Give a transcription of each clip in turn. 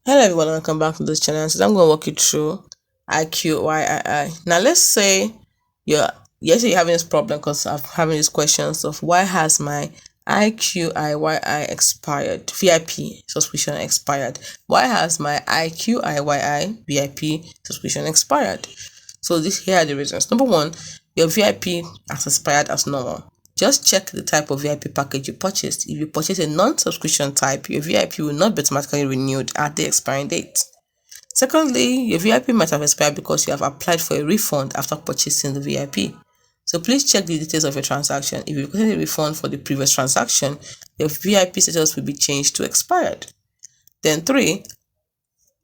Hello everyone, welcome back to this channel. Today I'm going to walk you through IQYII. Now let's say you're having this problem because I'm having these questions of why has my IQIYI expired, VIP subscription expired. Why has my IQIYI VIP subscription expired? So here are the reasons. Number one, your VIP has expired as normal. Just check the type of VIP package you purchased. If you purchase a non-subscription type, your VIP will not be automatically renewed at the expiring date. Secondly, your VIP might have expired because you have applied for a refund after purchasing the VIP. So please check the details of your transaction. If you requested a refund for the previous transaction, your VIP status will be changed to expired. Then 3,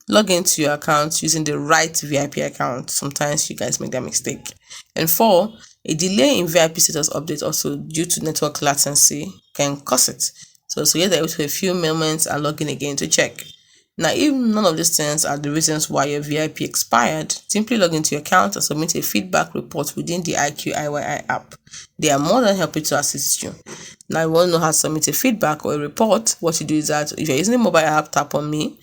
log into your account using the right VIP account. Sometimes you guys make that mistake. And 4, a delay in VIP status update also due to network latency can cause it. So you have to wait for a few moments and log in again to check. Now, if none of these things are the reasons why your VIP expired, simply log into your account and submit a feedback report within the IQIYI app. They are more than happy to assist you. Now, you want to know how to submit a feedback or a report. What you do is that if you're using a mobile app, tap on me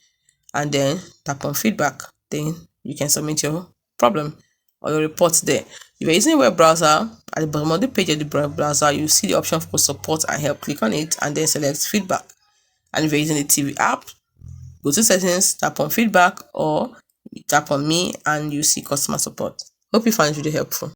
and then tap on feedback. Then you can submit your problem or your reports there. If you're using a web browser, at the bottom of the page of the browser, you see the option for support and help. Click on it and then select feedback. And if you're using the TV app, go to settings, tap on feedback, or tap on me and you see customer support. Hope you find this video helpful.